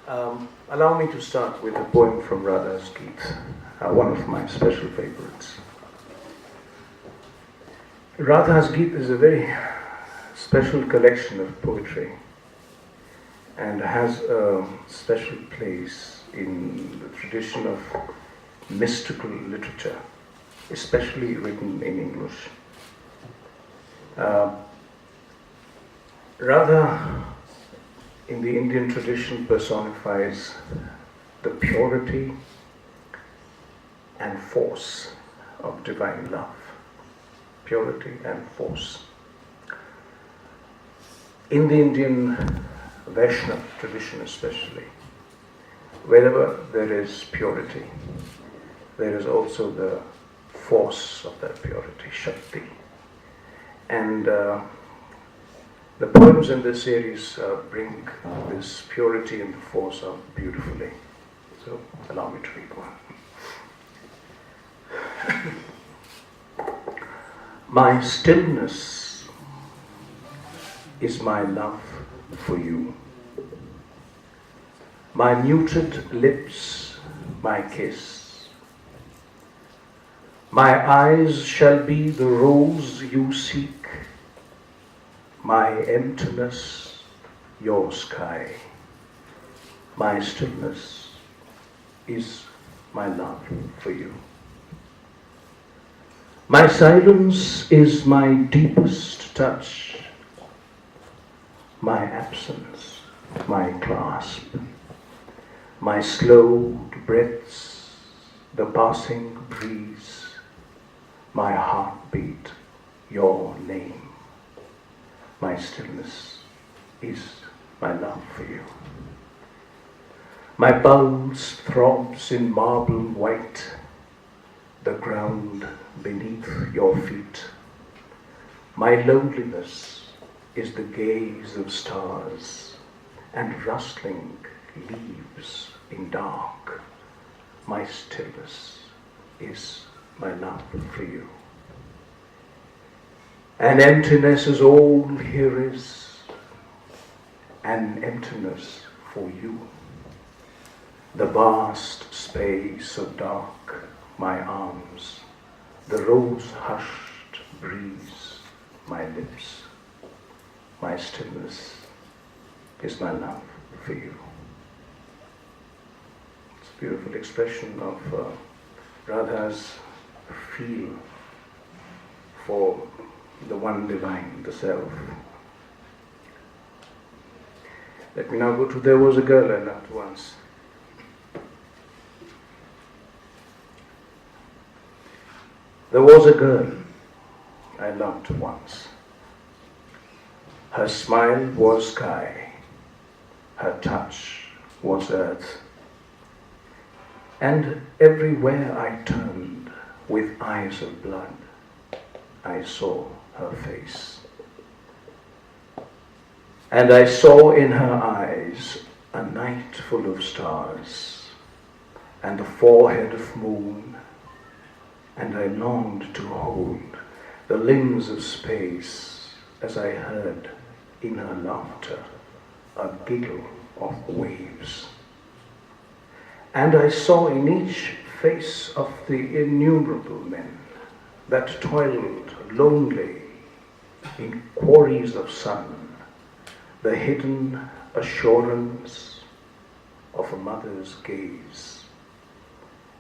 Allow me to start with a poem from Radha's Geet, one of my special favorites. Radha's Geet is a very special collection of poetry and has a special place in the tradition of mystical literature, especially written in English. Radha, in the Indian tradition, personifies the purity and force of divine love. Purity and force. In the Indian Vaishnava tradition especially, wherever there is purity, there is also the force of that purity, Shakti. And the poems in this series bring this purity and the force out beautifully. So allow me to read one. My stillness is my love for you. My muted lips, my kiss. My eyes shall be the rose you seek. My emptiness, your sky. My stillness is my love for you. My silence is my deepest touch. My absence, my clasp. My slowed breaths, the passing breeze. My heartbeat, your name. My stillness is my love for you. My pulse throbs in marble white, the ground beneath your feet. My loneliness is the gaze of stars and rustling leaves in dark. My stillness is my love for you. And emptiness is all here is, an emptiness for you. The vast space of dark, my arms, the rose-hushed breeze, my lips. My stillness is my love for you. It's a beautiful expression of Radha's feel for the one divine, the self. Let me now go to There Was a Girl I Loved Once. There was a girl I loved once. Her smile was sky, her touch was earth, and everywhere I turned with eyes of blood, I saw her face. And I saw in her eyes a night full of stars and a forehead of moon, and I longed to hold the limbs of space as I heard in her laughter a giggle of waves. And I saw in each face of the innumerable men that toiled lonely in quarries of sun, the hidden assurance of a mother's gaze.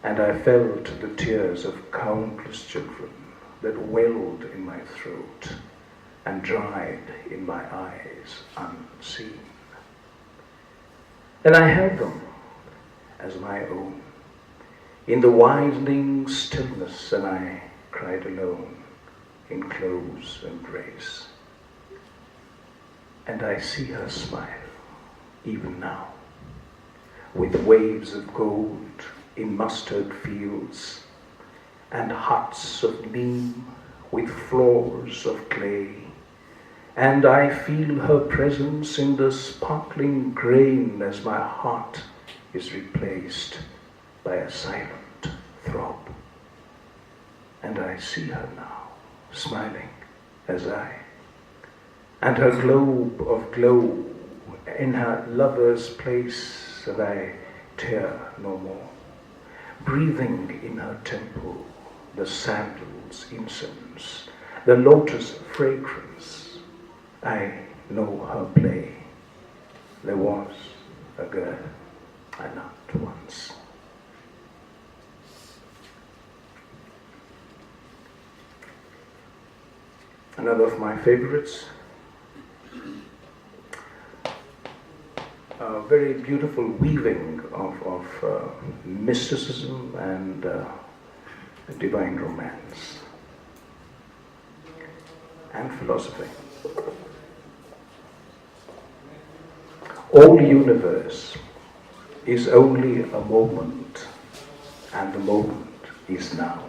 And I felt the tears of countless children that welled in my throat and dried in my eyes unseen. And I held them as my own in the widening stillness, and I cried alone in close embrace. And I see her smile even now, with waves of gold in mustard fields and huts of neem with floors of clay. And I feel her presence in the sparkling grain as my heart is replaced by a silent throb. And I see her now, smiling as I, and her globe of glow in her lover's place and I tear no more. Breathing in her temple the sandal's incense, the lotus fragrance, I know her play. There was a girl I loved once. Another of my favorites, a very beautiful weaving of mysticism and divine romance and philosophy. All universe is only a moment, and the moment is now.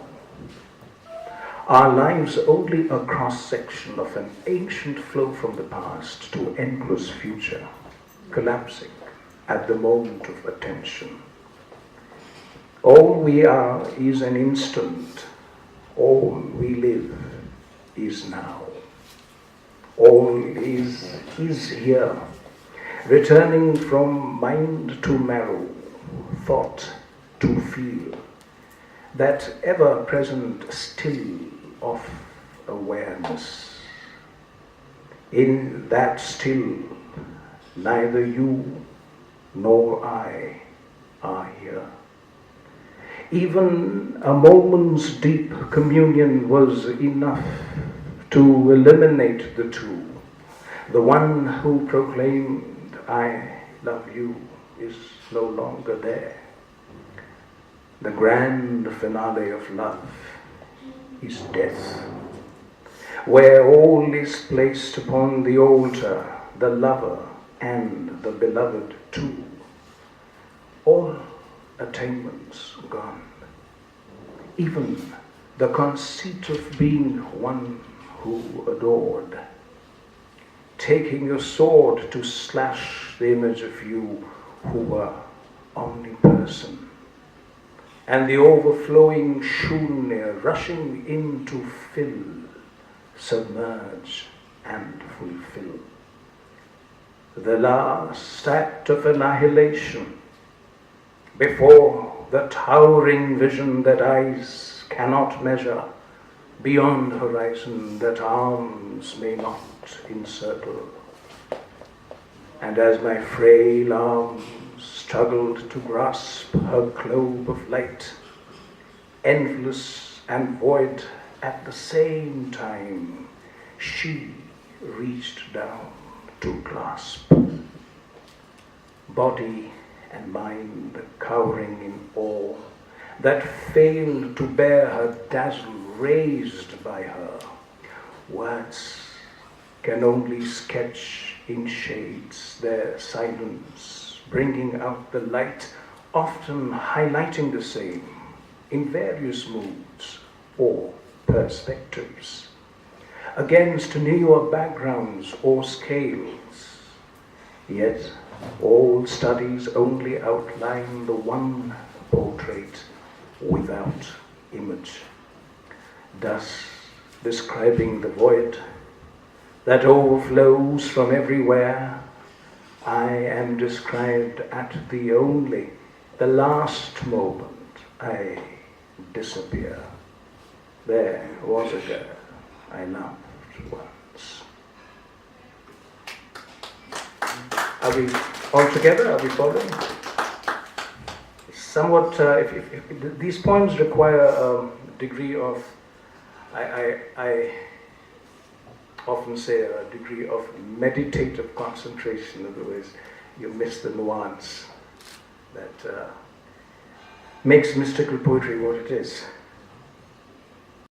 Our lives only a cross-section of an ancient flow from the past to endless future, collapsing at the moment of attention. All we are is an instant. All we live is now. All is here, returning from mind to marrow, thought to feel, that ever-present still of awareness. In that still, neither you nor I are here. Even a moment's deep communion was enough to eliminate the two. The one who proclaimed, "I love you," is no longer there. The grand finale of love is death, where all is placed upon the altar, the lover and the beloved too. All attainments gone, even the conceit of being one who adored, taking a sword to slash the image of you who were omniperson, and the overflowing shunya rushing in to fill, submerge and fulfill. The last act of annihilation before the towering vision that eyes cannot measure, beyond horizon that arms may not encircle. And as my frail arms struggled to grasp her globe of light, endless and void at the same time, she reached down to clasp. Body and mind cowering in awe, that failed to bear her dazzle raised by her. Words can only sketch in shades their silence, bringing out the light, often highlighting the same in various moods or perspectives, against newer backgrounds or scales. Yet all studies only outline the one portrait without image, thus describing the void that overflows from everywhere. I am described at the last moment I disappear. There was a girl I loved once. Are we all together? Are we following? Somewhat, if these poems require a degree of, I often say a degree of meditative concentration, otherwise you miss the nuance that makes mystical poetry what it is.